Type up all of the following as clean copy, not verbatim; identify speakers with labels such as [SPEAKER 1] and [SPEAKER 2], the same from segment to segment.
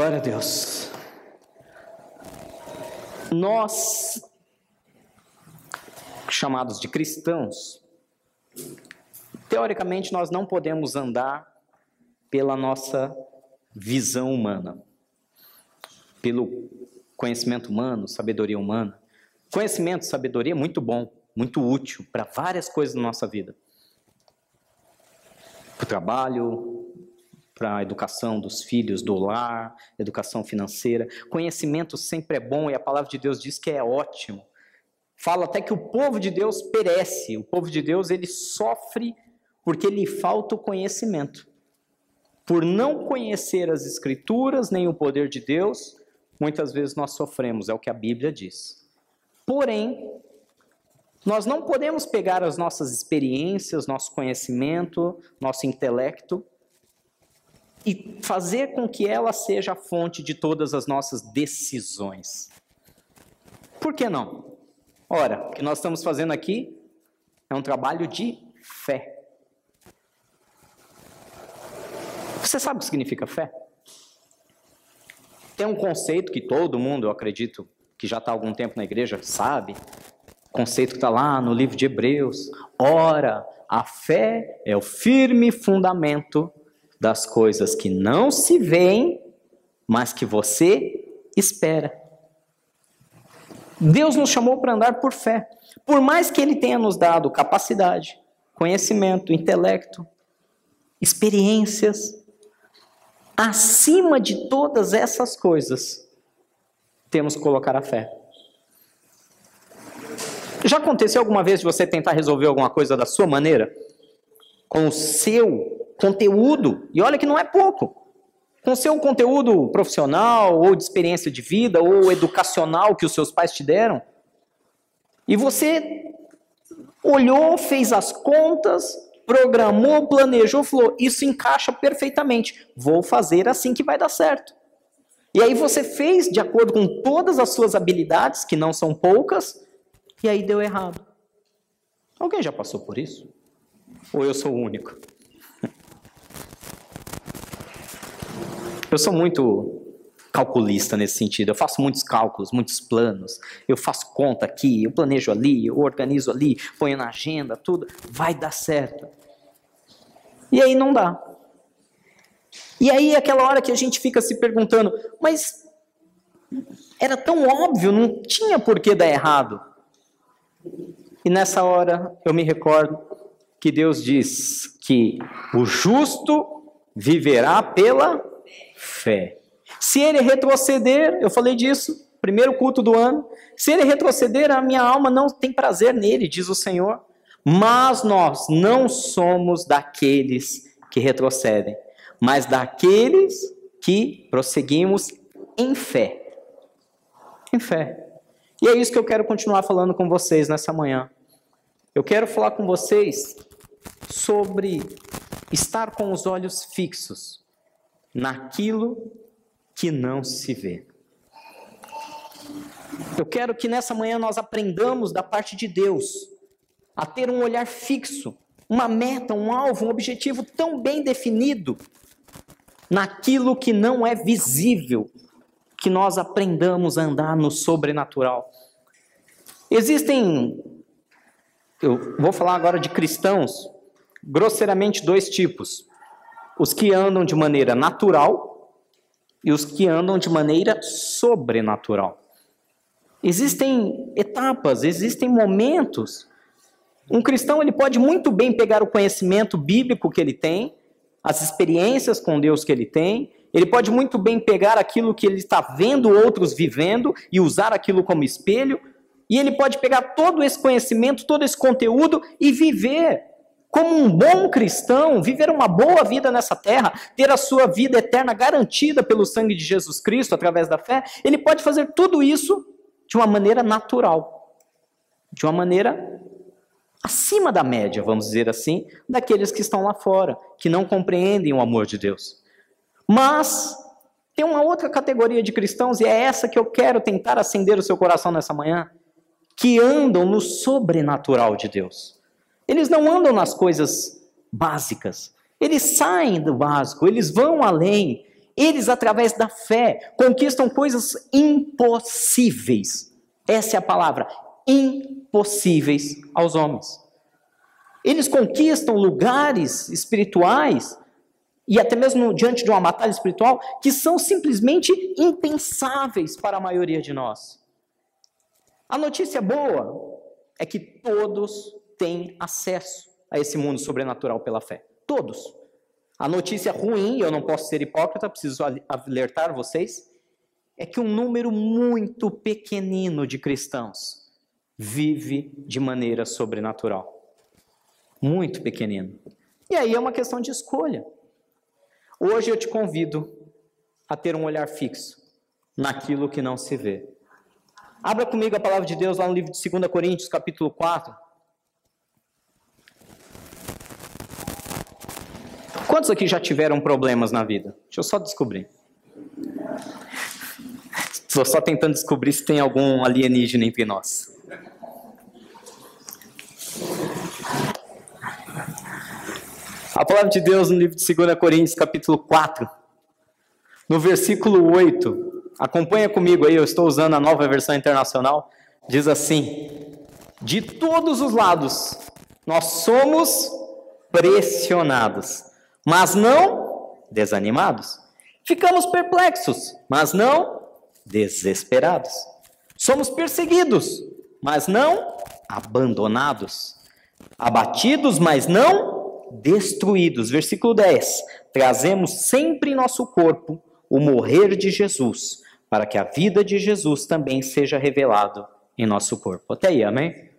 [SPEAKER 1] Glória a Deus. Nós, chamados de cristãos, teoricamente nós não podemos andar pela nossa visão humana, pelo conhecimento humano, sabedoria humana. Conhecimento, sabedoria é muito bom, muito útil para várias coisas na nossa vida. Para o trabalho, para a educação dos filhos, do lar, educação financeira. Conhecimento sempre é bom e a palavra de Deus diz que é ótimo. Fala até que o povo de Deus perece. O povo de Deus, ele sofre porque lhe falta o conhecimento. Por não conhecer as Escrituras, nem o poder de Deus, muitas vezes nós sofremos, é o que a Bíblia diz. Porém, nós não podemos pegar as nossas experiências, nosso conhecimento, nosso intelecto, e fazer com que ela seja a fonte de todas as nossas decisões. Por que não? Ora, o que nós estamos fazendo aqui é um trabalho de fé. Você sabe o que significa fé? Tem um conceito que todo mundo, eu acredito, que já está há algum tempo na igreja, sabe? Conceito que está lá no livro de Hebreus. Ora, a fé é o firme fundamento das coisas que não se veem, mas que você espera. Deus nos chamou para andar por fé. Por mais que Ele tenha nos dado capacidade, conhecimento, intelecto, experiências, acima de todas essas coisas, temos que colocar a fé. Já aconteceu alguma vez de você tentar resolver alguma coisa da sua maneira? Com o seu conteúdo, e olha que não é pouco, com o seu conteúdo profissional, ou de experiência de vida, ou educacional que os seus pais te deram, e você olhou, fez as contas, programou, planejou, falou, isso encaixa perfeitamente, vou fazer assim que vai dar certo. E aí você fez de acordo com todas as suas habilidades, que não são poucas, e aí deu errado. Alguém já passou por isso? Ou eu sou o único? Eu sou muito calculista nesse sentido. Eu faço muitos cálculos, muitos planos. Eu faço conta aqui, eu planejo ali, eu organizo ali, ponho na agenda, tudo. Vai dar certo. E aí não dá. E aí é aquela hora que a gente fica se perguntando, mas era tão óbvio, não tinha por que dar errado. E nessa hora eu me recordo que Deus diz que o justo viverá pela fé. Se ele retroceder, eu falei disso, primeiro culto do ano, se ele retroceder, a minha alma não tem prazer nele, diz o Senhor. Mas nós não somos daqueles que retrocedem, mas daqueles que prosseguimos em fé. Em fé. E é isso que eu quero continuar falando com vocês nessa manhã. Eu quero falar com vocês sobre estar com os olhos fixos naquilo que não se vê. Eu quero que nessa manhã nós aprendamos da parte de Deus a ter um olhar fixo, uma meta, um alvo, um objetivo tão bem definido naquilo que não é visível, que nós aprendamos a andar no sobrenatural. Existem, eu vou falar agora de cristãos, grosseiramente dois tipos. Os que andam de maneira natural e os que andam de maneira sobrenatural. Existem etapas, existem momentos. Um cristão ele pode muito bem pegar o conhecimento bíblico que ele tem, as experiências com Deus que ele tem, ele pode muito bem pegar aquilo que ele está vendo outros vivendo e usar aquilo como espelho, e ele pode pegar todo esse conhecimento, todo esse conteúdo e viver como um bom cristão, viver uma boa vida nessa terra, ter a sua vida eterna garantida pelo sangue de Jesus Cristo através da fé. Ele pode fazer tudo isso de uma maneira natural, de uma maneira acima da média, vamos dizer assim, daqueles que estão lá fora, que não compreendem o amor de Deus. Mas tem uma outra categoria de cristãos, e é essa que eu quero tentar acender o seu coração nessa manhã, que andam no sobrenatural de Deus. Eles não andam nas coisas básicas, eles saem do básico, eles vão além, Eles, através da fé, conquistam coisas impossíveis. Essa é a palavra, impossíveis aos homens. Eles conquistam lugares espirituais, e até mesmo diante de uma batalha espiritual, que são simplesmente impensáveis para a maioria de nós. A notícia boa é que todos têm acesso a esse mundo sobrenatural pela fé. Todos. A notícia ruim, eu não posso ser hipócrita, preciso alertar vocês, é que um número muito pequenino de cristãos vive de maneira sobrenatural. Muito pequenino. E aí é uma questão de escolha. Hoje eu te convido a ter um olhar fixo naquilo que não se vê. Abra comigo a palavra de Deus lá no livro de 2 Coríntios, capítulo 4. Quantos aqui já tiveram problemas na vida? Deixa eu só descobrir. Estou só tentando descobrir se tem algum alienígena entre nós. A palavra de Deus no livro de 2 Coríntios, capítulo 4, no versículo 8, acompanha comigo aí, eu estou usando a Nova Versão Internacional, diz assim: de todos os lados nós somos pressionados, mas não desanimados. Ficamos perplexos, mas não desesperados. Somos perseguidos, mas não abandonados. Abatidos, mas não destruídos. Versículo 10. Trazemos sempre em nosso corpo o morrer de Jesus, para que a vida de Jesus também seja revelado em nosso corpo. Até aí, amém?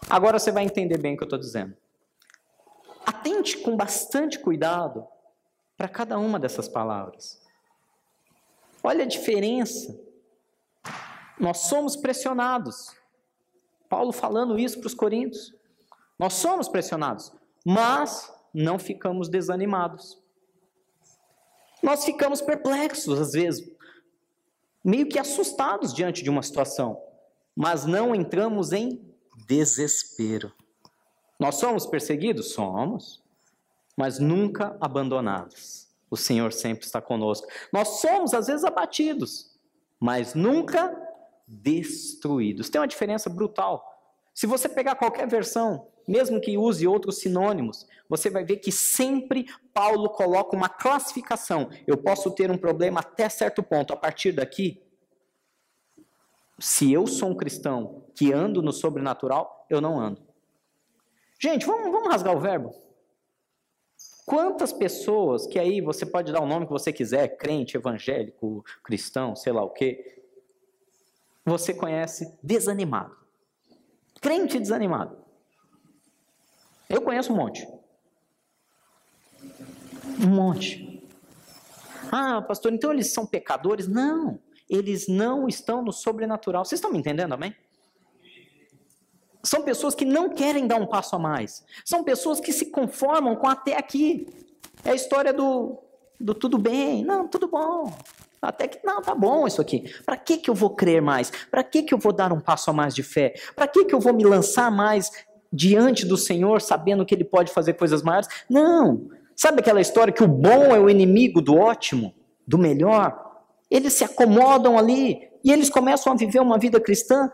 [SPEAKER 1] Agora você vai entender bem o que eu estou dizendo. Atente com bastante cuidado para cada uma dessas palavras. Olha a diferença. Nós somos pressionados. Paulo falando isso para os coríntios. Nós somos pressionados, mas não ficamos desanimados. Nós ficamos perplexos, às vezes, meio que assustados diante de uma situação, mas não entramos em desespero. Nós somos perseguidos? Somos, mas nunca abandonados. O Senhor sempre está conosco. Nós somos, às vezes, abatidos, mas nunca destruídos. Tem uma diferença brutal. Se você pegar qualquer versão, mesmo que use outros sinônimos, você vai ver que sempre Paulo coloca uma classificação. Eu posso ter um problema até certo ponto. A partir daqui, se eu sou um cristão que ando no sobrenatural, eu não ando. Gente, vamos rasgar o verbo? Quantas pessoas, que aí você pode dar o nome que você quiser, crente, evangélico, cristão, sei lá o quê, você conhece desanimado? Crente desanimado. Eu conheço um monte. Um monte. Ah, pastor, então eles são pecadores? Não, eles não estão no sobrenatural. Vocês estão me entendendo, amém? São pessoas que não querem dar um passo a mais. São pessoas que se conformam com até aqui. É a história do tudo bem. Não, tudo bom. Até que, não, tá bom isso aqui. Para que eu vou crer mais? Para que eu vou dar um passo a mais de fé? Para que eu vou me lançar mais diante do Senhor, sabendo que Ele pode fazer coisas maiores? Não. Sabe aquela história que o bom é o inimigo do ótimo, do melhor? Eles se acomodam ali e eles começam a viver uma vida cristã,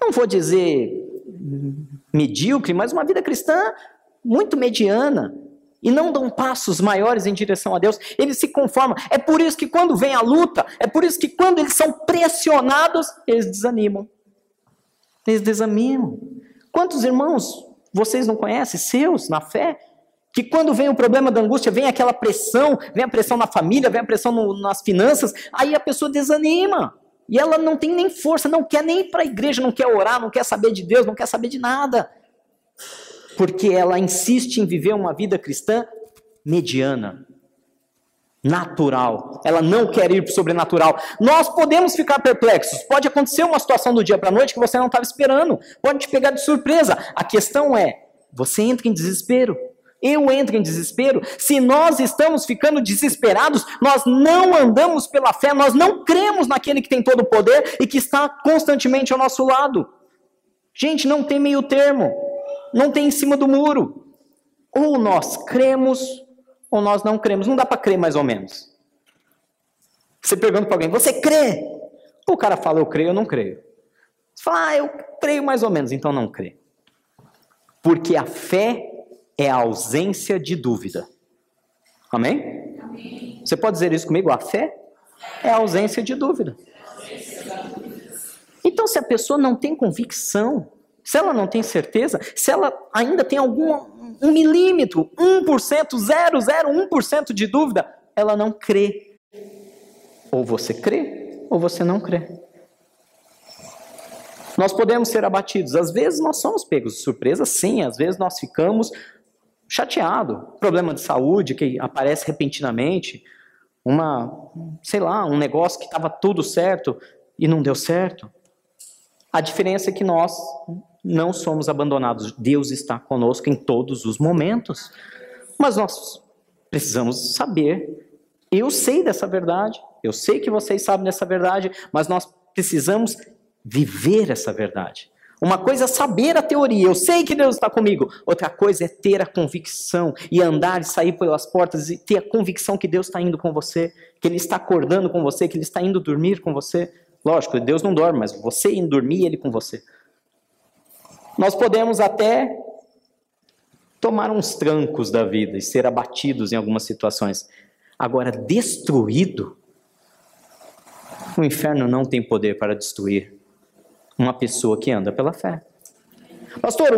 [SPEAKER 1] não vou dizer medíocre, mas uma vida cristã muito mediana. E não dão passos maiores em direção a Deus, eles se conformam. É por isso que quando vem a luta, é por isso que quando eles são pressionados, eles desanimam. Eles desanimam. Quantos irmãos vocês não conhecem, seus, na fé, que quando vem o problema da angústia, vem aquela pressão, vem a pressão na família, vem a pressão nas finanças, aí a pessoa desanima. E ela não tem nem força, não quer nem ir para a igreja, não quer orar, não quer saber de Deus, não quer saber de nada. Porque ela insiste em viver uma vida cristã mediana, natural. Ela não quer ir para o sobrenatural. Nós podemos ficar perplexos. Pode acontecer uma situação do dia para a noite que você não estava esperando. Pode te pegar de surpresa. A questão é, você entra em desespero. Eu entro em desespero. Se nós estamos ficando desesperados, nós não andamos pela fé, nós não cremos naquele que tem todo o poder e que está constantemente ao nosso lado. Gente, não tem meio termo. Não tem em cima do muro. Ou nós cremos, ou nós não cremos. Não dá para crer mais ou menos. Você pergunta para alguém, você crê? O cara fala, eu creio ou não creio. Você fala, eu creio mais ou menos, então não crê. Porque a fé é a ausência de dúvida. Amém? Amém. Você pode dizer isso comigo? A fé é a ausência de dúvida. Então, se a pessoa não tem convicção, se ela não tem certeza, se ela ainda tem um milímetro, 1%, 0,01% de dúvida, ela não crê. Ou você crê, ou você não crê. Nós podemos ser abatidos. Às vezes nós somos pegos de surpresa, sim. Às vezes nós ficamos chateados. Problema de saúde que aparece repentinamente. Um negócio que estava tudo certo e não deu certo. A diferença é que nós não somos abandonados. Deus está conosco em todos os momentos. Mas nós precisamos saber. Eu sei dessa verdade. Eu sei que vocês sabem dessa verdade. Mas nós precisamos viver essa verdade. Uma coisa é saber a teoria, eu sei que Deus está comigo. Outra coisa é ter a convicção e andar e sair pelas portas e ter a convicção que Deus está indo com você, que Ele está acordando com você, que Ele está indo dormir com você. Lógico, Deus não dorme, mas você indo dormir, Ele com você. Nós podemos até tomar uns trancos da vida e ser abatidos em algumas situações. Agora, destruído, o inferno não tem poder para destruir uma pessoa que anda pela fé. Pastor,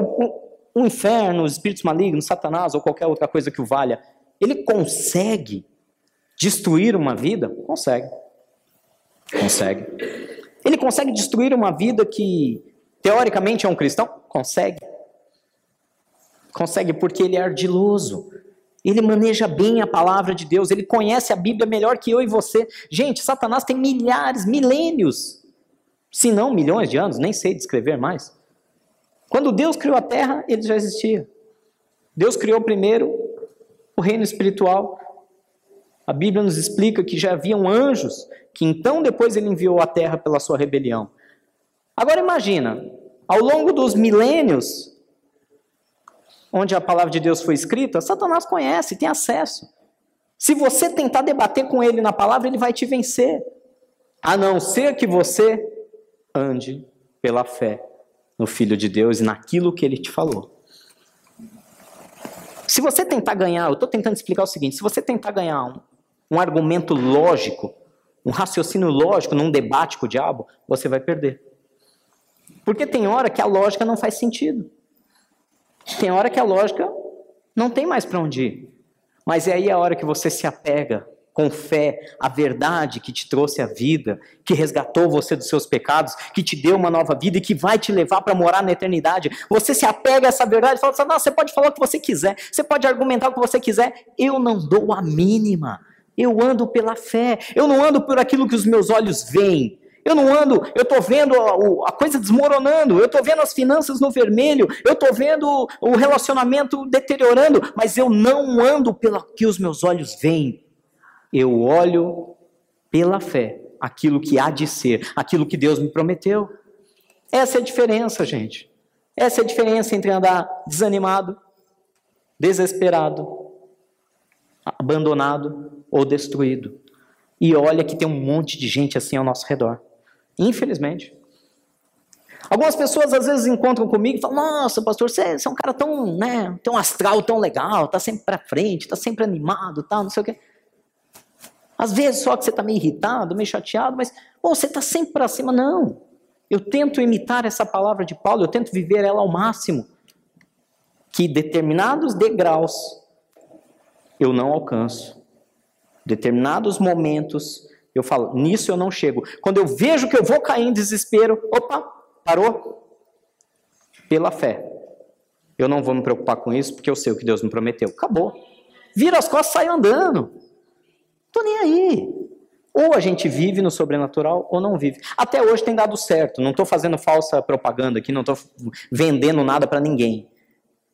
[SPEAKER 1] o inferno, os espíritos malignos, Satanás ou qualquer outra coisa que o valha, ele consegue destruir uma vida? Consegue. Consegue. Ele consegue destruir uma vida que, teoricamente, é um cristão? Consegue. Consegue porque ele é ardiloso. Ele maneja bem a palavra de Deus. Ele conhece a Bíblia melhor que eu e você. Gente, Satanás tem milhares, milênios, se não milhões de anos, nem sei descrever mais. Quando Deus criou a terra, ele já existia. Deus criou primeiro o reino espiritual. A Bíblia nos explica que já haviam anjos, que então depois ele enviou a terra pela sua rebelião. Agora imagina, ao longo dos milênios, onde a palavra de Deus foi escrita, Satanás conhece, tem acesso. Se você tentar debater com ele na palavra, ele vai te vencer. A não ser que você ande pela fé no Filho de Deus e naquilo que Ele te falou. Se você tentar ganhar, eu estou tentando explicar o seguinte, se você tentar ganhar um argumento lógico, um raciocínio lógico num debate com o diabo, você vai perder. Porque tem hora que a lógica não faz sentido. Tem hora que a lógica não tem mais para onde ir. Mas é aí a hora que você se apega com fé, a verdade que te trouxe a vida, que resgatou você dos seus pecados, que te deu uma nova vida e que vai te levar para morar na eternidade. Você se apega a essa verdade e fala assim, não, você pode falar o que você quiser, você pode argumentar o que você quiser, eu não dou a mínima. Eu ando pela fé, eu não ando por aquilo que os meus olhos veem. Eu não ando, eu estou vendo a coisa desmoronando, eu estou vendo as finanças no vermelho, eu estou vendo o relacionamento deteriorando, mas eu não ando pelo que os meus olhos veem. Eu olho pela fé, aquilo que há de ser, aquilo que Deus me prometeu. Essa é a diferença, gente. Essa é a diferença entre andar desanimado, desesperado, abandonado ou destruído. E olha que tem um monte de gente assim ao nosso redor. Infelizmente. Algumas pessoas às vezes encontram comigo e falam, nossa, pastor, você é um cara tão, tem um astral tão legal, tá sempre pra frente, tá sempre animado, tal, não sei o quê. Às vezes só que você está meio irritado, meio chateado, mas você está sempre para cima. Não. Eu tento imitar essa palavra de Paulo, eu tento viver ela ao máximo. Que determinados degraus eu não alcanço. Determinados momentos eu falo, nisso eu não chego. Quando eu vejo que eu vou cair em desespero, opa, parou. Pela fé. Eu não vou me preocupar com isso, porque eu sei o que Deus me prometeu. Acabou. Vira as costas e sai andando. Tô nem aí. Ou a gente vive no sobrenatural ou não vive. Até hoje tem dado certo. Não estou fazendo falsa propaganda aqui, não estou vendendo nada para ninguém.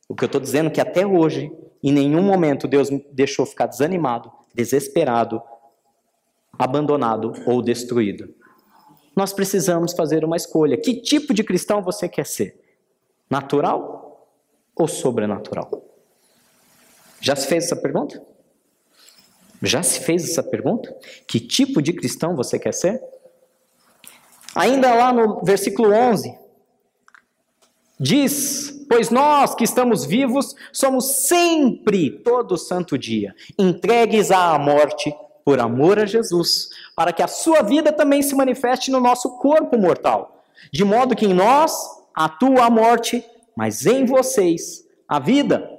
[SPEAKER 1] O que eu estou dizendo é que até hoje, em nenhum momento Deus me deixou ficar desanimado, desesperado, abandonado ou destruído. Nós precisamos fazer uma escolha. Que tipo de cristão você quer ser? Natural ou sobrenatural? Já se fez essa pergunta? Já se fez essa pergunta? Que tipo de cristão você quer ser? Ainda lá no versículo 11, diz: pois nós que estamos vivos, somos sempre, todo santo dia, entregues à morte por amor a Jesus, para que a sua vida também se manifeste no nosso corpo mortal, de modo que em nós atua a morte, mas em vocês a vida.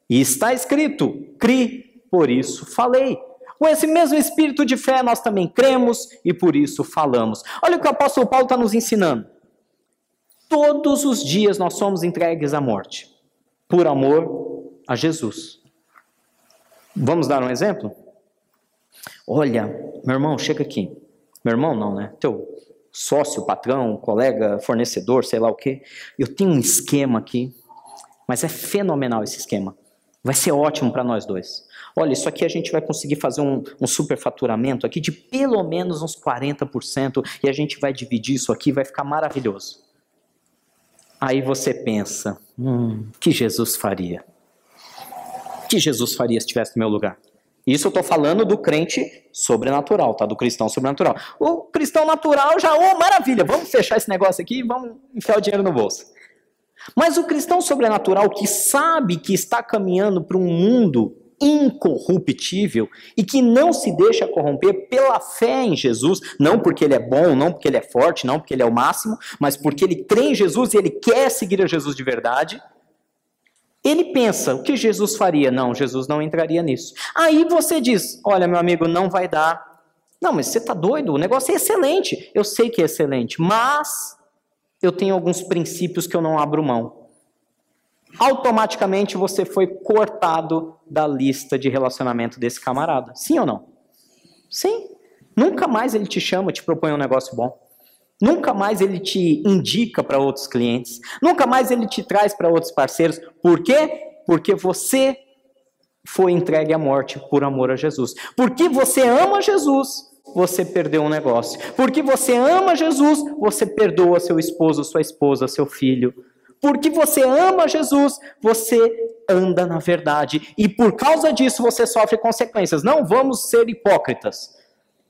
[SPEAKER 1] E está escrito: cri, por isso falei. Com esse mesmo espírito de fé nós também cremos e por isso falamos. Olha o que o apóstolo Paulo está nos ensinando. Todos os dias nós somos entregues à morte, por amor a Jesus. Vamos dar um exemplo? Olha, meu irmão, chega aqui. Meu irmão não, né? Teu sócio, patrão, colega, fornecedor, sei lá o quê. Eu tenho um esquema aqui, mas é fenomenal esse esquema. Vai ser ótimo para nós dois. Olha, isso aqui a gente vai conseguir fazer um superfaturamento aqui de pelo menos uns 40% e a gente vai dividir isso aqui, vai ficar maravilhoso. Aí você pensa, que Jesus faria? Que Jesus faria se estivesse no meu lugar? Isso eu estou falando do crente sobrenatural, tá? Do cristão sobrenatural. O cristão natural já, maravilha, vamos fechar esse negócio aqui e vamos enfiar o dinheiro no bolso. Mas o cristão sobrenatural que sabe que está caminhando para um mundo incorruptível e que não se deixa corromper pela fé em Jesus, não porque ele é bom, não porque ele é forte, não porque ele é o máximo, mas porque ele crê em Jesus e ele quer seguir a Jesus de verdade, ele pensa, o que Jesus faria? Não, Jesus não entraria nisso. Aí você diz, olha meu amigo, não vai dar. Não, mas você está doido, o negócio é excelente. Eu sei que é excelente, mas eu tenho alguns princípios que eu não abro mão. Automaticamente você foi cortado da lista de relacionamento desse camarada. Sim ou não? Sim. Nunca mais ele te chama, te propõe um negócio bom. Nunca mais ele te indica para outros clientes. Nunca mais ele te traz para outros parceiros. Por quê? Porque você foi entregue à morte por amor a Jesus. Porque você ama Jesus, você perdeu um negócio. Porque você ama Jesus, você perdoa seu esposo, sua esposa, seu filho. Porque você ama Jesus, você anda na verdade. E por causa disso você sofre consequências. Não vamos ser hipócritas.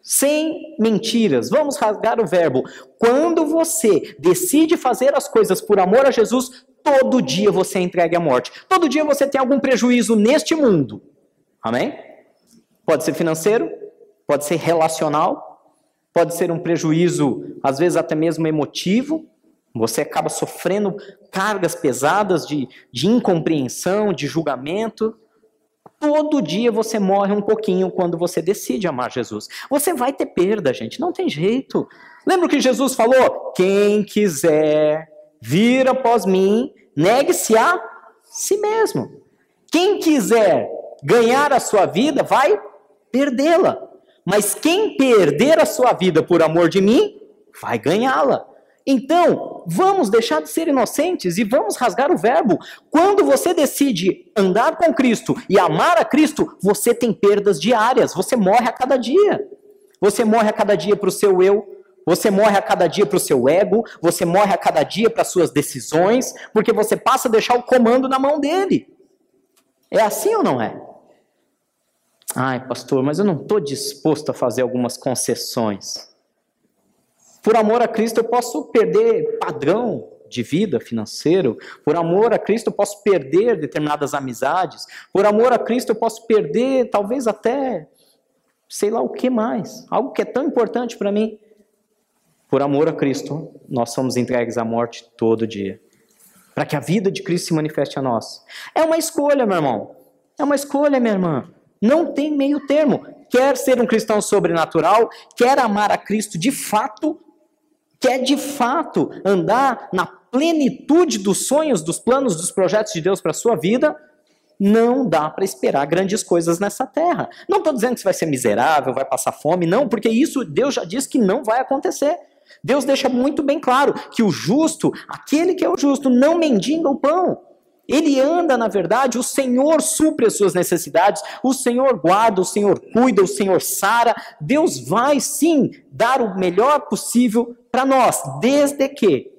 [SPEAKER 1] Sem mentiras. Vamos rasgar o verbo. Quando você decide fazer as coisas por amor a Jesus, todo dia você é entregue à morte. Todo dia você tem algum prejuízo neste mundo. Amém? Pode ser financeiro, pode ser relacional, pode ser um prejuízo, às vezes até mesmo emotivo. Você acaba sofrendo cargas pesadas de incompreensão, de julgamento. Todo dia você morre um pouquinho quando você decide amar Jesus. Você vai ter perda, gente, não tem jeito. Lembra o que Jesus falou? Quem quiser vir após mim, negue-se a si mesmo. Quem quiser ganhar a sua vida, vai perdê-la. Mas quem perder a sua vida por amor de mim, vai ganhá-la. Então, vamos deixar de ser inocentes e vamos rasgar o verbo. Quando você decide andar com Cristo e amar a Cristo, você tem perdas diárias, você morre a cada dia. Você morre a cada dia para o seu eu, você morre a cada dia para o seu ego, você morre a cada dia para as suas decisões, porque você passa a deixar o comando na mão dele. É assim ou não é? Ai, pastor, mas eu não estou disposto a fazer algumas concessões. Por amor a Cristo eu posso perder padrão de vida financeiro. Por amor a Cristo eu posso perder determinadas amizades. Por amor a Cristo eu posso perder talvez até sei lá o que mais. Algo que é tão importante para mim. Por amor a Cristo nós somos entregues à morte todo dia. Para que a vida de Cristo se manifeste a nós. É uma escolha, meu irmão. É uma escolha, minha irmã. Não tem meio termo. Quer ser um cristão sobrenatural, quer amar a Cristo de fato, quer de fato andar na plenitude dos sonhos, dos planos, dos projetos de Deus para a sua vida, não dá para esperar grandes coisas nessa terra. Não estou dizendo que você vai ser miserável, vai passar fome, não, porque isso Deus já diz que não vai acontecer. Deus deixa muito bem claro que o justo, aquele que é o justo, não mendiga o pão. Ele anda na verdade, o Senhor supre as suas necessidades, o Senhor guarda, o Senhor cuida, o Senhor sara. Deus vai sim dar o melhor possível para nós, desde que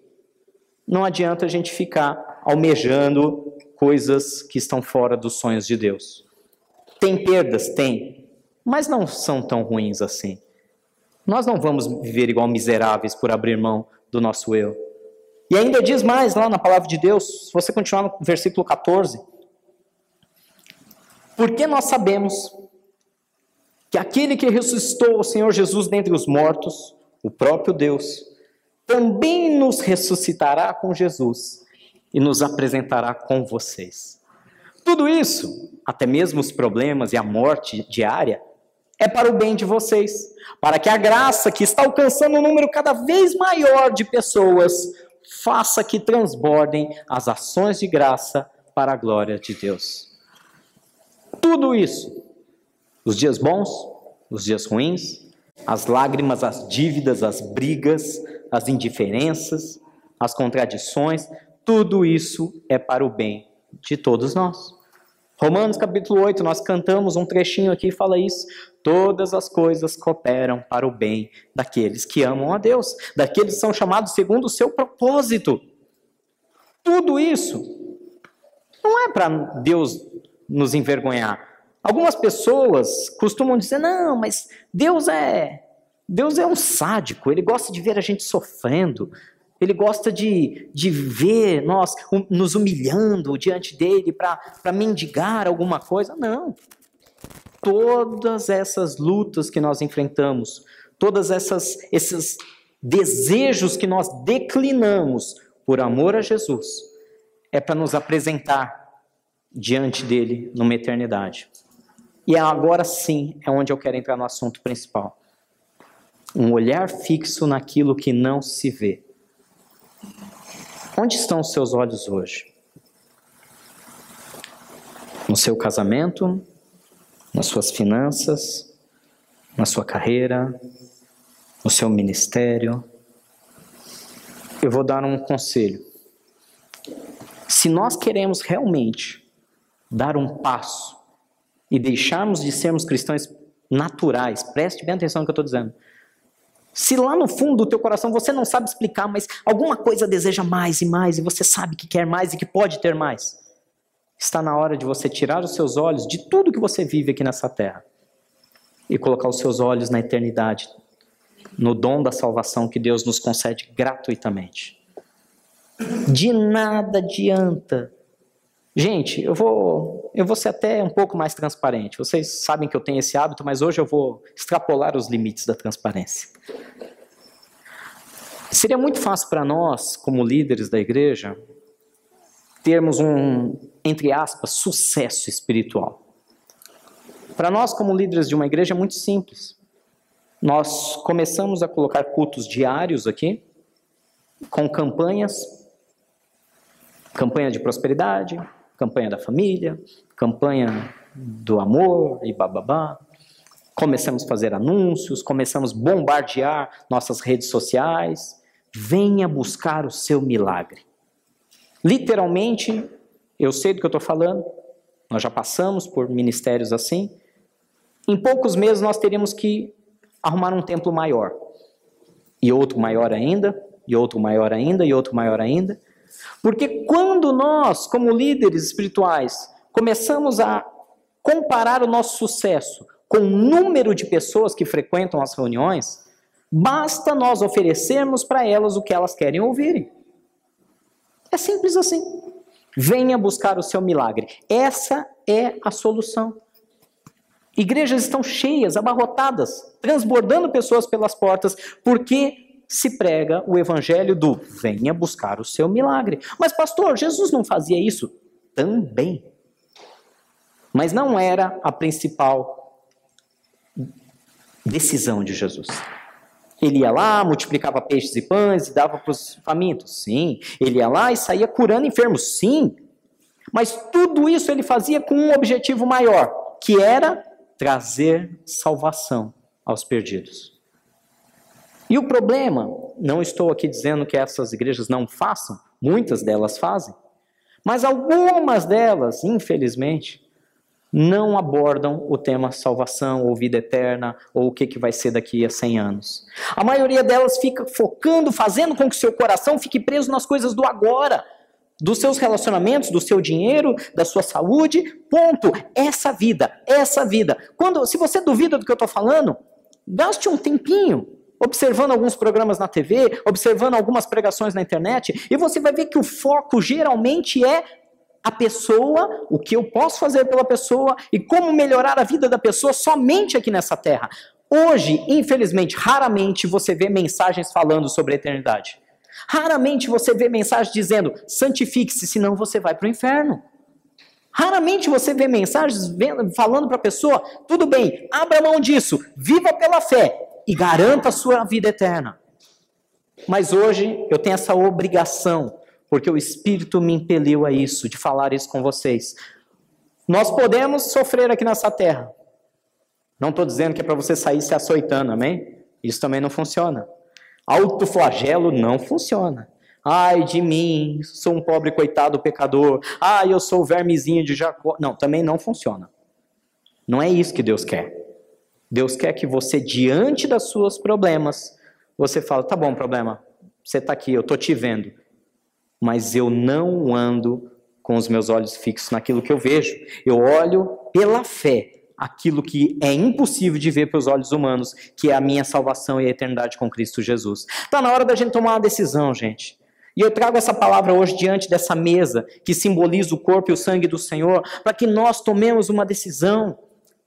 [SPEAKER 1] não adianta a gente ficar almejando coisas que estão fora dos sonhos de Deus. Tem perdas? Tem. mas não são tão ruins assim. Nós não vamos viver igual miseráveis por abrir mão do nosso eu. E ainda diz mais lá na palavra de Deus, se você continuar no versículo 14, porque nós sabemos que aquele que ressuscitou o Senhor Jesus dentre os mortos, o próprio Deus, também nos ressuscitará com Jesus e nos apresentará com vocês. Tudo isso, até mesmo os problemas e a morte diária, é para o bem de vocês, para que a graça que está alcançando um número cada vez maior de pessoas faça que transbordem as ações de graça para a glória de Deus. Tudo isso, os dias bons, os dias ruins, as lágrimas, as dívidas, as brigas, as indiferenças, as contradições, tudo isso é para o bem de todos nós. Romanos capítulo 8, nós cantamos um trechinho aqui e fala isso. Todas as coisas cooperam para o bem daqueles que amam a Deus, daqueles que são chamados segundo o seu propósito. Tudo isso não é para Deus nos envergonhar. Algumas pessoas costumam dizer, não, mas Deus é um sádico, Ele gosta de ver a gente sofrendo, Ele gosta de ver nós nos humilhando diante dEle para mendigar alguma coisa. Não. Todas essas lutas que nós enfrentamos, todos esses desejos que nós declinamos por amor a Jesus, é para nos apresentar diante dEle numa eternidade. E agora sim é onde eu quero entrar no assunto principal. Um olhar fixo naquilo que não se vê. Onde estão os seus olhos hoje? No seu casamento? Nas suas finanças? Na sua carreira? No seu ministério? Eu vou dar um conselho. Se nós queremos realmente dar um passo e deixarmos de sermos cristãos naturais, preste bem atenção no que eu estou dizendo. Se lá no fundo do teu coração você não sabe explicar, mas alguma coisa deseja mais e mais, e você sabe que quer mais e que pode ter mais, está na hora de você tirar os seus olhos de tudo que você vive aqui nessa terra e colocar os seus olhos na eternidade, no dom da salvação que Deus nos concede gratuitamente. De nada adianta. Gente, eu vou ser até um pouco mais transparente. Vocês sabem que eu tenho esse hábito, mas hoje eu vou extrapolar os limites da transparência. Seria muito fácil para nós, como líderes da igreja, termos um, entre aspas, sucesso espiritual. Para nós, como líderes de uma igreja, é muito simples. Nós começamos a colocar cultos diários aqui, com campanha de prosperidade, campanha da família, campanha do amor e bababá. Começamos a fazer anúncios, começamos a bombardear nossas redes sociais. Venha buscar o seu milagre. Literalmente, eu sei do que eu estou falando, nós já passamos por ministérios assim. Em poucos meses nós teríamos que arrumar um templo maior. E outro maior ainda, e outro maior ainda, e outro maior ainda. Porque quando nós, como líderes espirituais, começamos a comparar o nosso sucesso com o número de pessoas que frequentam as reuniões, basta nós oferecermos para elas o que elas querem ouvirem. É simples assim. Venha buscar o seu milagre. Essa é a solução. Igrejas estão cheias, abarrotadas, transbordando pessoas pelas portas, porque se prega o evangelho do venha buscar o seu milagre. Mas pastor, Jesus não fazia isso? Também. Mas não era a principal decisão de Jesus. Ele ia lá, multiplicava peixes e pães e dava para os famintos? Sim. Ele ia lá e saía curando enfermos? Sim. Mas tudo isso ele fazia com um objetivo maior, que era trazer salvação aos perdidos. E o problema, não estou aqui dizendo que essas igrejas não façam, muitas delas fazem, mas algumas delas, infelizmente, não abordam o tema salvação ou vida eterna ou o que vai ser daqui a 100 anos. A maioria delas fica focando, fazendo com que seu coração fique preso nas coisas do agora. dos seus relacionamentos, do seu dinheiro, da sua saúde, ponto. Essa vida. Se você duvida do que eu estou falando, gaste um tempinho observando alguns programas na TV, observando algumas pregações na internet, e você vai ver que o foco geralmente é a pessoa, o que eu posso fazer pela pessoa e como melhorar a vida da pessoa somente aqui nessa terra. Hoje, infelizmente, raramente você vê mensagens falando sobre a eternidade. Raramente você vê mensagens dizendo, santifique-se, senão você vai para o inferno. Raramente você vê mensagens falando para a pessoa, tudo bem, abra mão disso, viva pela fé e garanta a sua vida eterna. Mas hoje eu tenho essa obrigação, porque o Espírito me impeliu a isso, de falar isso com vocês. Nós podemos sofrer aqui nessa terra. Não estou dizendo que é para você sair se açoitando, amém? Isso também não funciona. Autoflagelo não funciona. Ai de mim, sou um pobre coitado pecador. Ai, eu sou o vermezinho de Jacó. Não, também não funciona. Não é isso que Deus quer. Deus quer que você, diante dos seus problemas, você fala, tá bom, problema, você está aqui, eu estou te vendo. Mas eu não ando com os meus olhos fixos naquilo que eu vejo. Eu olho pela fé aquilo que é impossível de ver pelos olhos humanos, que é a minha salvação e a eternidade com Cristo Jesus. Está na hora da gente tomar uma decisão, gente. E eu trago essa palavra hoje diante dessa mesa, que simboliza o corpo e o sangue do Senhor, para que nós tomemos uma decisão.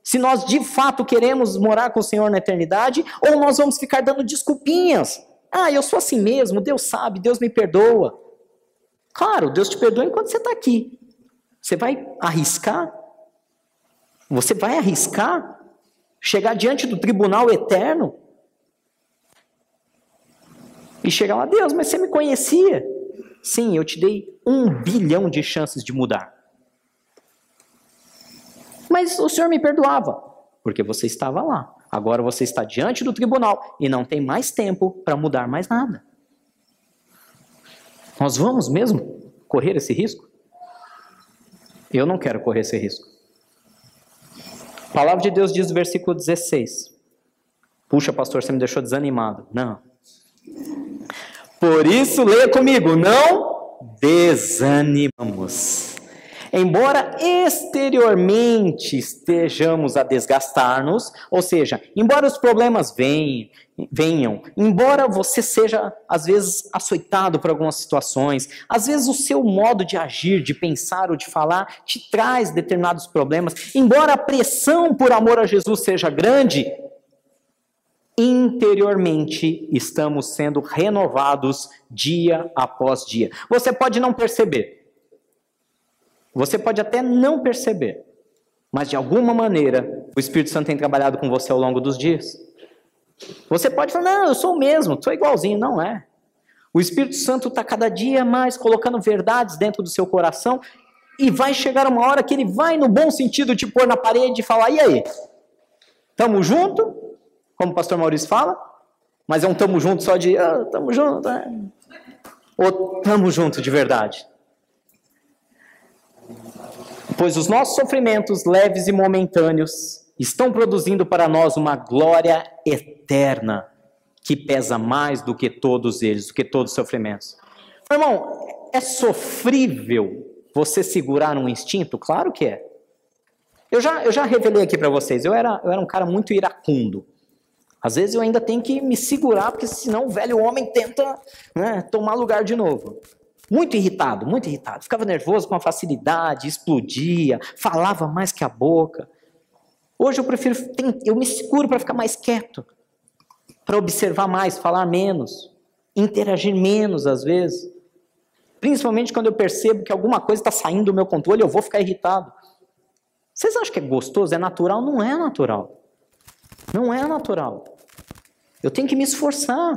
[SPEAKER 1] Se nós de fato queremos morar com o Senhor na eternidade, ou nós vamos ficar dando desculpinhas. Ah, eu sou assim mesmo, Deus sabe, Deus me perdoa. Claro, Deus te perdoa enquanto você está aqui. Você vai arriscar? Você vai arriscar chegar diante do tribunal eterno? E chegar lá, Deus, mas você me conhecia. Sim, eu te dei 1 bilhão de chances de mudar. Mas o Senhor me perdoava, porque você estava lá. Agora você está diante do tribunal e não tem mais tempo para mudar mais nada. Nós vamos mesmo correr esse risco? Eu não quero correr esse risco. A palavra de Deus diz no versículo 16. Puxa, pastor, você me deixou desanimado. Não. Por isso, leia comigo, não desanimamos. Embora exteriormente estejamos a desgastar-nos, ou seja, embora os problemas venham, embora você seja, às vezes, açoitado por algumas situações, às vezes o seu modo de agir, de pensar ou de falar te traz determinados problemas, embora a pressão por amor a Jesus seja grande, interiormente estamos sendo renovados dia após dia. Você pode não perceber. Você pode até não perceber, mas de alguma maneira o Espírito Santo tem trabalhado com você ao longo dos dias. Você pode falar, não, eu sou o mesmo, sou igualzinho. Não é. O Espírito Santo está cada dia mais colocando verdades dentro do seu coração e vai chegar uma hora que ele vai no bom sentido te pôr na parede e falar, e aí? Tamo junto? Como o pastor Maurício fala? Mas é um tamo junto só de, tamo junto. Ou tamo junto de verdade? Pois os nossos sofrimentos leves e momentâneos estão produzindo para nós uma glória eterna que pesa mais do que todos eles, do que todos os sofrimentos. Irmão, é sofrível você segurar um instinto? Claro que é. Eu já revelei aqui para vocês, eu era um cara muito iracundo. Às vezes eu ainda tenho que me segurar, porque senão o velho homem tenta, né, tomar lugar de novo. Muito irritado. Ficava nervoso com facilidade, explodia, falava mais que a boca. Hoje eu me seguro para ficar mais quieto, para observar mais, falar menos, interagir menos às vezes. Principalmente quando eu percebo que alguma coisa está saindo do meu controle, eu vou ficar irritado. Vocês acham que é gostoso? É natural? Não é natural. Não é natural. Eu tenho que me esforçar.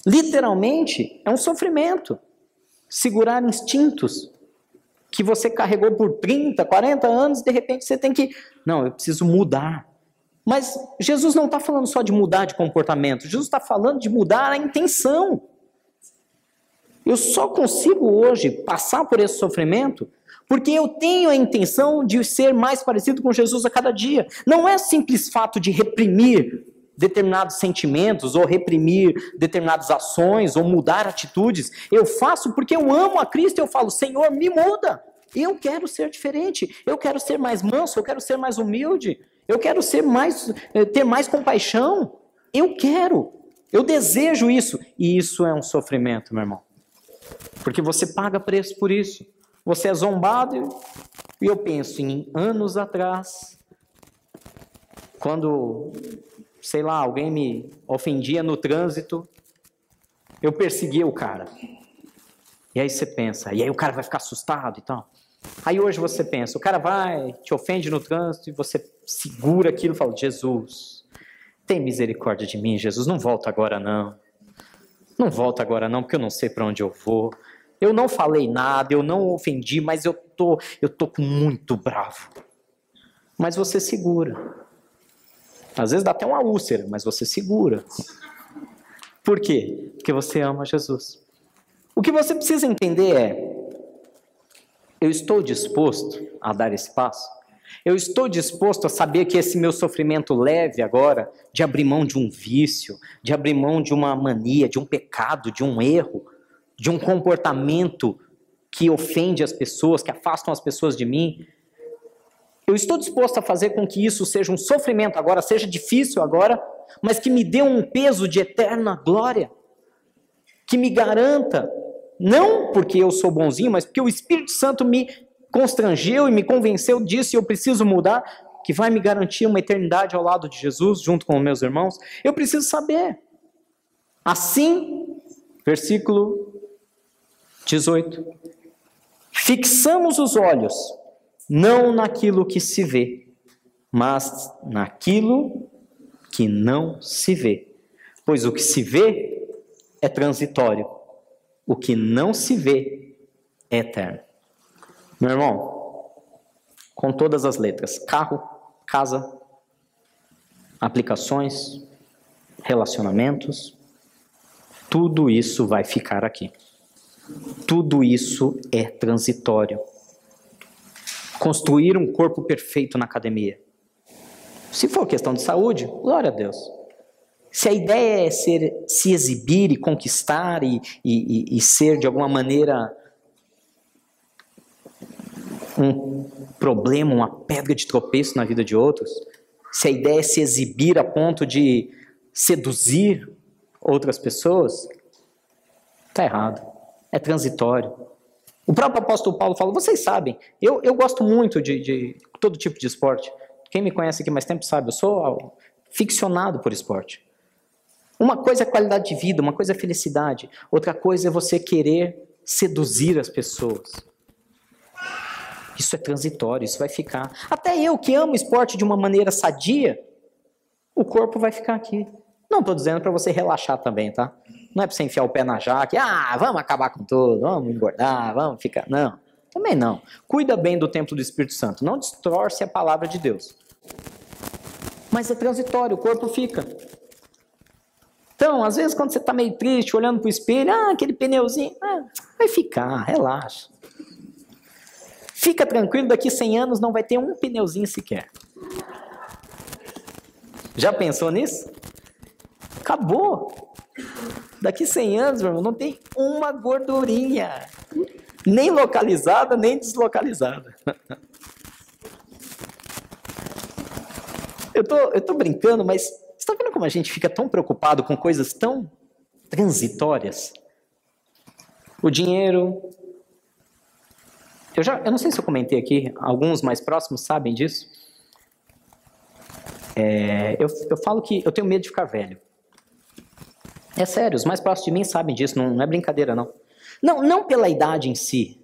[SPEAKER 1] Literalmente, é um sofrimento. Segurar instintos que você carregou por 30, 40 anos, de repente você tem que... Não, eu preciso mudar. Mas Jesus não está falando só de mudar de comportamento. Jesus está falando de mudar a intenção. Eu só consigo hoje passar por esse sofrimento porque eu tenho a intenção de ser mais parecido com Jesus a cada dia. Não é simples fato de reprimir determinados sentimentos, ou reprimir determinadas ações, ou mudar atitudes. Eu faço porque eu amo a Cristo e eu falo, Senhor, me muda. Eu quero ser diferente, eu quero ser mais manso, eu quero ser mais humilde, eu quero ter mais compaixão. Eu desejo isso. E isso é um sofrimento, meu irmão. Porque você paga preço por isso. Você é zombado e eu penso em anos atrás, quando, sei lá, alguém me ofendia no trânsito, eu perseguia o cara. E aí você pensa, e aí o cara vai ficar assustado e tal. Aí hoje você pensa, o cara vai, te ofende no trânsito e você segura aquilo e fala, Jesus, tem misericórdia de mim, Jesus, não volta agora não. Não volta agora não, porque eu não sei para onde eu vou. Eu não falei nada, eu não ofendi, mas eu tô muito bravo. Mas você segura. Às vezes dá até uma úlcera, mas você segura. Por quê? Porque você ama Jesus. O que você precisa entender é, eu estou disposto a dar esse passo? Eu estou disposto a saber que esse meu sofrimento leve agora, de abrir mão de um vício, de abrir mão de uma mania, de um pecado, de um erro, de um comportamento que ofende as pessoas, que afastam as pessoas de mim. Eu estou disposto a fazer com que isso seja um sofrimento agora, seja difícil agora, mas que me dê um peso de eterna glória, que me garanta, não porque eu sou bonzinho, mas porque o Espírito Santo me constrangeu e me convenceu disso e eu preciso mudar, que vai me garantir uma eternidade ao lado de Jesus, junto com os meus irmãos. Eu preciso saber. Assim, versículo 18. Fixamos os olhos, não naquilo que se vê, mas naquilo que não se vê. Pois o que se vê é transitório, o que não se vê é eterno. Meu irmão, com todas as letras, carro, casa, aplicações, relacionamentos, tudo isso vai ficar aqui. Tudo isso é transitório. Construir um corpo perfeito na academia. Se for questão de saúde, glória a Deus. Se a ideia é se exibir e conquistar e ser de alguma maneira um problema, uma pedra de tropeço na vida de outros, se a ideia é se exibir a ponto de seduzir outras pessoas, está errado. É transitório. O próprio apóstolo Paulo fala, vocês sabem, eu gosto muito de todo tipo de esporte. Quem me conhece aqui mais tempo sabe, eu sou ficcionado por esporte. Uma coisa é qualidade de vida, uma coisa é felicidade, outra coisa é você querer seduzir as pessoas. Isso é transitório, isso vai ficar. Até eu que amo esporte de uma maneira sadia, o corpo vai ficar aqui. Não estou dizendo para você relaxar também, tá? Não é para você enfiar o pé na jaque, vamos acabar com tudo, vamos engordar, vamos ficar... Não, também não. Cuida bem do templo do Espírito Santo, não distorce a palavra de Deus. Mas é transitório, o corpo fica. Então, às vezes quando você está meio triste, olhando para o espelho, aquele pneuzinho, vai ficar, relaxa. Fica tranquilo, daqui 100 anos não vai ter um pneuzinho sequer. Já pensou nisso? Acabou. Daqui 100 anos, meu irmão, não tem uma gordurinha. Nem localizada, nem deslocalizada. Eu tô brincando, mas você está vendo como a gente fica tão preocupado com coisas tão transitórias? O dinheiro... Eu não sei se eu comentei aqui, alguns mais próximos sabem disso. Eu falo que eu tenho medo de ficar velho. É sério, os mais próximos de mim sabem disso, não é brincadeira não. Não pela idade em si,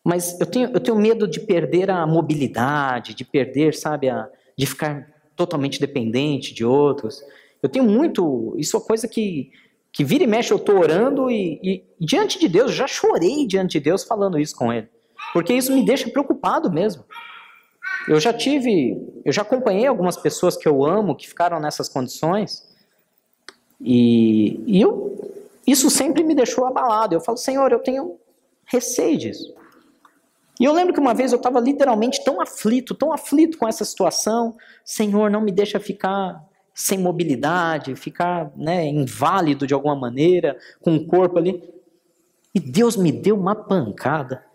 [SPEAKER 1] mas eu tenho medo de perder a mobilidade, de perder, sabe, de ficar totalmente dependente de outros. Eu tenho muito, isso é uma coisa que vira e mexe eu estou orando e diante de Deus, eu já chorei diante de Deus falando isso com Ele. Porque isso me deixa preocupado mesmo. Eu já acompanhei algumas pessoas que eu amo, que ficaram nessas condições, isso sempre me deixou abalado. Eu falo, Senhor, eu tenho receio disso. E eu lembro que uma vez eu estava literalmente tão aflito com essa situação. Senhor, não me deixa ficar sem mobilidade, ficar, né, inválido de alguma maneira, com o corpo ali. E Deus me deu uma pancada,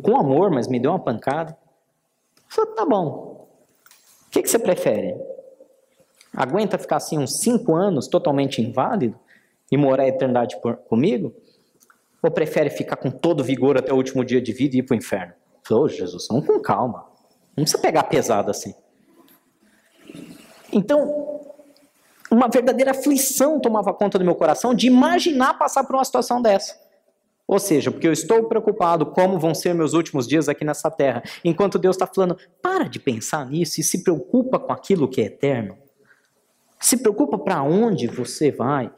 [SPEAKER 1] com amor, mas me deu uma pancada. Eu falei, tá bom, o que você prefere? Aguenta ficar assim uns 5 anos totalmente inválido e morar a eternidade comigo? Ou prefere ficar com todo vigor até o último dia de vida e ir para o inferno? Eu falei, ô Jesus, vamos com calma, não precisa pegar pesado assim. Então, uma verdadeira aflição tomava conta do meu coração de imaginar passar por uma situação dessa. Ou seja, porque eu estou preocupado como vão ser meus últimos dias aqui nessa terra, enquanto Deus está falando, para de pensar nisso e se preocupa com aquilo que é eterno. Se preocupa para onde você vai,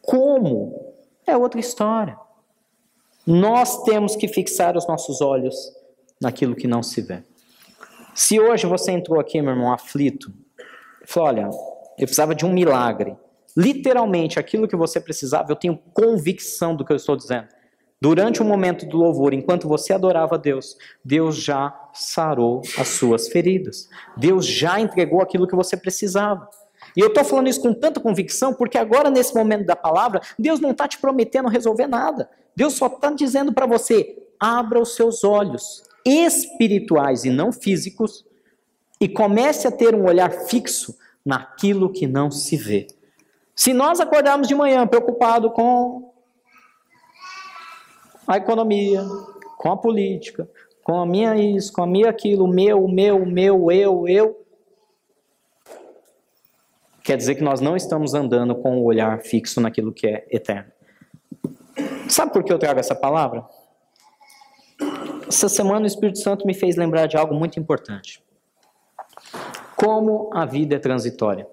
[SPEAKER 1] como, é outra história. Nós temos que fixar os nossos olhos naquilo que não se vê. Se hoje você entrou aqui, meu irmão, aflito, falou, olha, eu precisava de um milagre. Literalmente, aquilo que você precisava, eu tenho convicção do que eu estou dizendo. Durante o momento do louvor, enquanto você adorava a Deus, Deus já sarou as suas feridas. Deus já entregou aquilo que você precisava. E eu estou falando isso com tanta convicção, porque agora, nesse momento da palavra, Deus não está te prometendo resolver nada. Deus só está dizendo para você, abra os seus olhos espirituais e não físicos, e comece a ter um olhar fixo naquilo que não se vê. Se nós acordarmos de manhã preocupado com a economia, com a política, com a minha isso, com a minha aquilo, eu, quer dizer que nós não estamos andando com o olhar fixo naquilo que é eterno. Sabe por que eu trago essa palavra? Essa semana o Espírito Santo me fez lembrar de algo muito importante. Como a vida é transitória.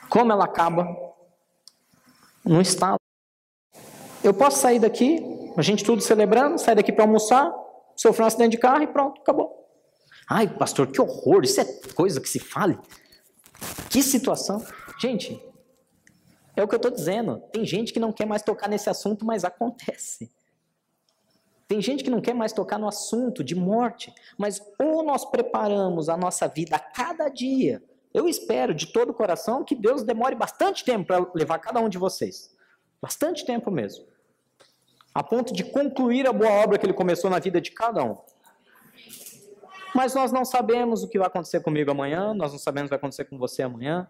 [SPEAKER 1] Como ela acaba num estado. Eu posso sair daqui, a gente tudo celebrando, sair daqui para almoçar, sofrer um acidente de carro e pronto, acabou. Ai, pastor, que horror, isso é coisa que se fale. Que situação. Gente, é o que eu estou dizendo. Tem gente que não quer mais tocar nesse assunto, mas acontece. Tem gente que não quer mais tocar no assunto de morte, mas ou nós preparamos a nossa vida a cada dia. Eu espero de todo o coração que Deus demore bastante tempo para levar cada um de vocês. Bastante tempo mesmo. A ponto de concluir a boa obra que Ele começou na vida de cada um. Mas nós não sabemos o que vai acontecer comigo amanhã, nós não sabemos o que vai acontecer com você amanhã.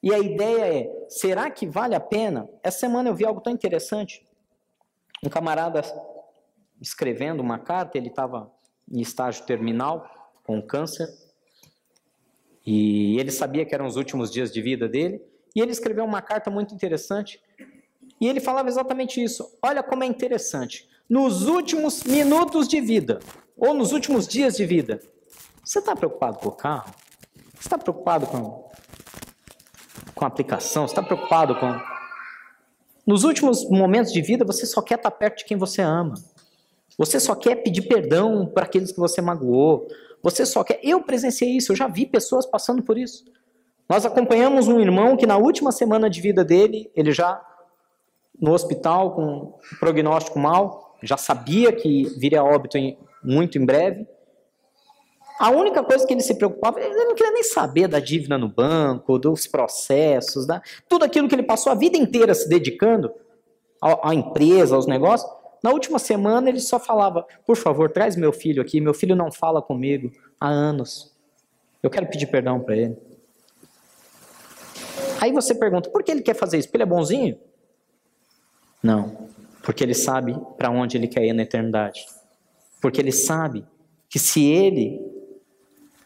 [SPEAKER 1] E a ideia é, será que vale a pena? Essa semana eu vi algo tão interessante. Um camarada escrevendo uma carta, ele estava em estágio terminal, com câncer, e ele sabia que eram os últimos dias de vida dele, e ele escreveu uma carta muito interessante, e ele falava exatamente isso. Olha como é interessante. Nos últimos minutos de vida, ou nos últimos dias de vida, você está preocupado com o carro? Você está preocupado com a aplicação? Você está preocupado com... Nos últimos momentos de vida, você só quer estar perto de quem você ama. Você só quer pedir perdão para aqueles que você magoou. Você só quer... Eu presenciei isso, eu já vi pessoas passando por isso. Nós acompanhamos um irmão que na última semana de vida dele, ele já no hospital com um prognóstico mau, já sabia que viria a óbito muito em breve. A única coisa que ele se preocupava, ele não queria nem saber da dívida no banco, dos processos, tudo aquilo que ele passou a vida inteira se dedicando à empresa, aos negócios. Na última semana ele só falava, por favor, traz meu filho aqui, meu filho não fala comigo há anos. Eu quero pedir perdão para ele. Aí você pergunta, por que ele quer fazer isso? Porque ele é bonzinho? Não, porque ele sabe para onde ele quer ir na eternidade. Porque ele sabe que se ele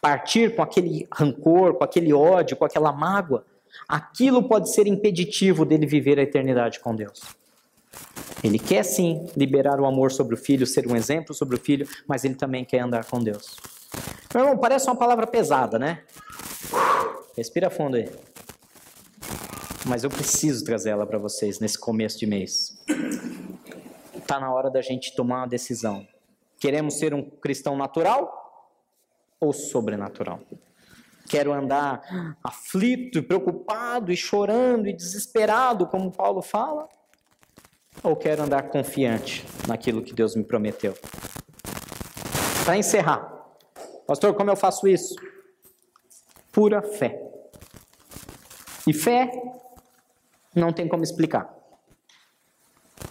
[SPEAKER 1] partir com aquele rancor, com aquele ódio, com aquela mágoa, aquilo pode ser impeditivo dele viver a eternidade com Deus. Ele quer sim liberar o amor sobre o filho, ser um exemplo sobre o filho, mas ele também quer andar com Deus. Meu irmão, parece uma palavra pesada, né? Respira fundo aí. Mas eu preciso trazer ela para vocês nesse começo de mês. Está na hora da gente tomar uma decisão. Queremos ser um cristão natural ou sobrenatural? Quero andar aflito e preocupado e chorando e desesperado, como Paulo fala? Ou quero andar confiante naquilo que Deus me prometeu? Para encerrar, pastor, como eu faço isso? Pura fé. E fé não tem como explicar.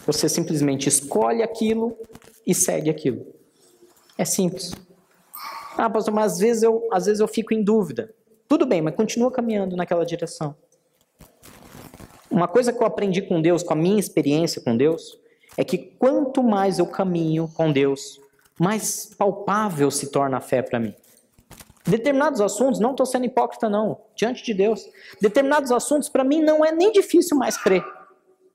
[SPEAKER 1] Você simplesmente escolhe aquilo e segue aquilo. É simples. Ah, pastor, mas às vezes eu fico em dúvida. Tudo bem, mas continua caminhando naquela direção. Uma coisa que eu aprendi com Deus, com a minha experiência com Deus, é que quanto mais eu caminho com Deus, mais palpável se torna a fé para mim. Determinados assuntos, não estou sendo hipócrita não, diante de Deus. Determinados assuntos, para mim, não é nem difícil mais crer.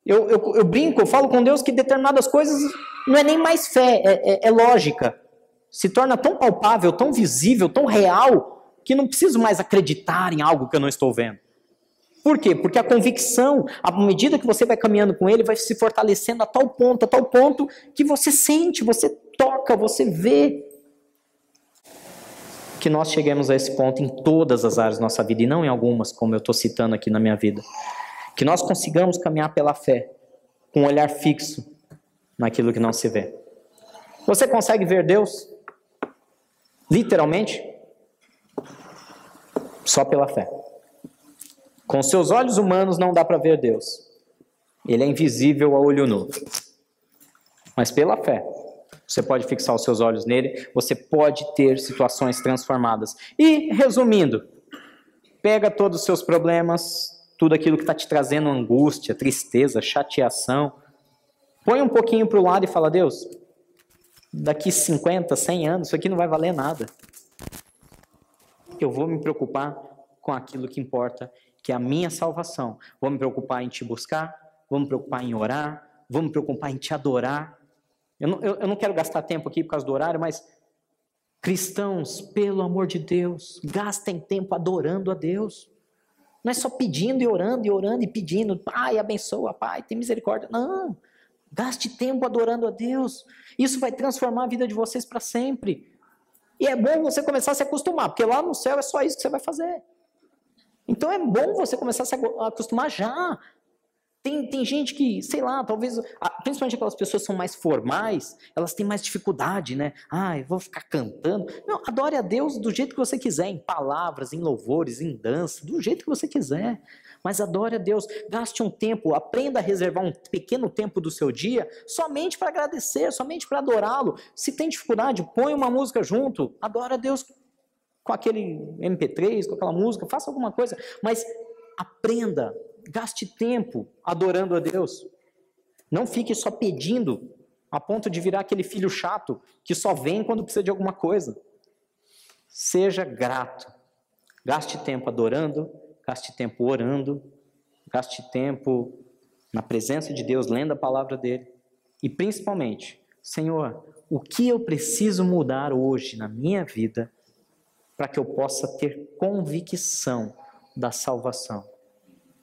[SPEAKER 1] Eu brinco, eu falo com Deus que determinadas coisas não é nem mais fé, é lógica. Se torna tão palpável, tão visível, tão real, que não preciso mais acreditar em algo que eu não estou vendo. Por quê? Porque a convicção, à medida que você vai caminhando com ele, vai se fortalecendo a tal ponto, que você sente, você toca, você vê. Que nós cheguemos a esse ponto em todas as áreas da nossa vida, e não em algumas, como eu estou citando aqui na minha vida. Que nós consigamos caminhar pela fé, com um olhar fixo naquilo que não se vê. Você consegue ver Deus? Literalmente? Só pela fé. Com seus olhos humanos não dá para ver Deus. Ele é invisível a olho nu. Mas pela fé, você pode fixar os seus olhos nele, você pode ter situações transformadas. E, resumindo, pega todos os seus problemas, tudo aquilo que está te trazendo angústia, tristeza, chateação, põe um pouquinho para o lado e fala, Deus, daqui 50, 100 anos, isso aqui não vai valer nada. Eu vou me preocupar com aquilo que importa, que é a minha salvação. Vou me preocupar em te buscar, vou me preocupar em orar, vou me preocupar em te adorar. Eu não quero gastar tempo aqui por causa do horário, mas cristãos, pelo amor de Deus, gastem tempo adorando a Deus. Não é só pedindo e orando e pedindo, Pai, abençoa, Pai, tem misericórdia. Não, gaste tempo adorando a Deus. Isso vai transformar a vida de vocês para sempre. E é bom você começar a se acostumar, porque lá no céu é só isso que você vai fazer. Então é bom você começar a se acostumar já. Tem gente que, sei lá, talvez, principalmente aquelas pessoas que são mais formais, elas têm mais dificuldade, né? Eu vou ficar cantando. Não, adore a Deus do jeito que você quiser, em palavras, em louvores, em dança, do jeito que você quiser. Mas adore a Deus, gaste um tempo, aprenda a reservar um pequeno tempo do seu dia, somente para agradecer, somente para adorá-lo. Se tem dificuldade, põe uma música junto, adora a Deus com aquele MP3, com aquela música, faça alguma coisa, mas aprenda, gaste tempo adorando a Deus. Não fique só pedindo, a ponto de virar aquele filho chato, que só vem quando precisa de alguma coisa. Seja grato. Gaste tempo adorando, gaste tempo orando, gaste tempo na presença de Deus, lendo a palavra dele. E principalmente, Senhor, o que eu preciso mudar hoje na minha vida para que eu possa ter convicção da salvação?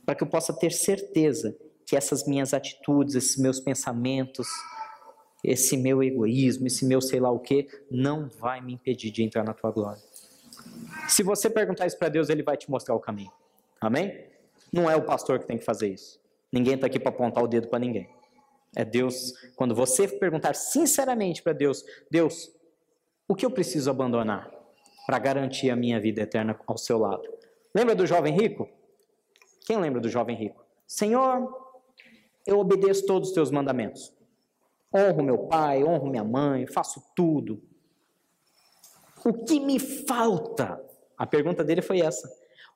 [SPEAKER 1] Para que eu possa ter certeza que essas minhas atitudes, esses meus pensamentos, esse meu egoísmo, esse meu sei lá o que, não vai me impedir de entrar na tua glória. Se você perguntar isso para Deus, ele vai te mostrar o caminho. Amém? Não é o pastor que tem que fazer isso. Ninguém está aqui para apontar o dedo para ninguém. É Deus, quando você perguntar sinceramente para Deus, Deus, o que eu preciso abandonar para garantir a minha vida eterna ao seu lado? Lembra do jovem rico? Quem lembra do jovem rico? Senhor, eu obedeço todos os teus mandamentos. Honro meu pai, honro minha mãe, faço tudo. O que me falta? A pergunta dele foi essa.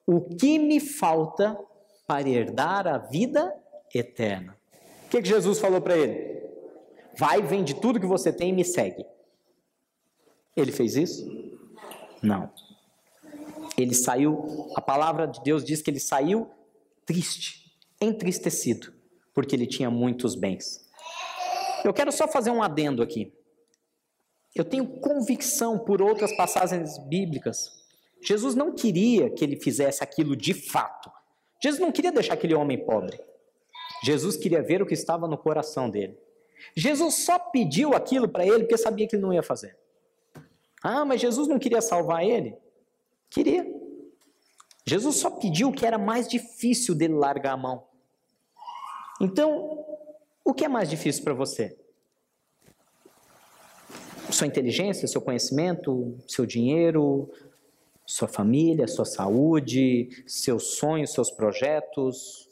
[SPEAKER 1] O que me falta para herdar a vida eterna? O que Jesus falou para ele? Vai, vende tudo que você tem e me segue. Ele fez isso? Não. Ele saiu, a palavra de Deus diz que ele saiu triste, entristecido, porque ele tinha muitos bens. Eu quero só fazer um adendo aqui. Eu tenho convicção por outras passagens bíblicas. Jesus não queria que ele fizesse aquilo de fato. Jesus não queria deixar aquele homem pobre. Jesus queria ver o que estava no coração dele. Jesus só pediu aquilo para ele porque sabia que ele não ia fazer. Mas Jesus não queria salvar ele? Queria. Jesus só pediu o que era mais difícil dele largar a mão. Então, o que é mais difícil para você? Sua inteligência, seu conhecimento, seu dinheiro, Sua família, sua saúde, seus sonhos, seus projetos,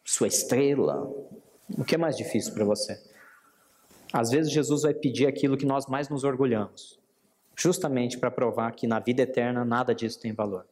[SPEAKER 1] sua estrela. O que é mais difícil para você? Às vezes Jesus vai pedir aquilo que nós mais nos orgulhamos, justamente para provar que na vida eterna nada disso tem valor.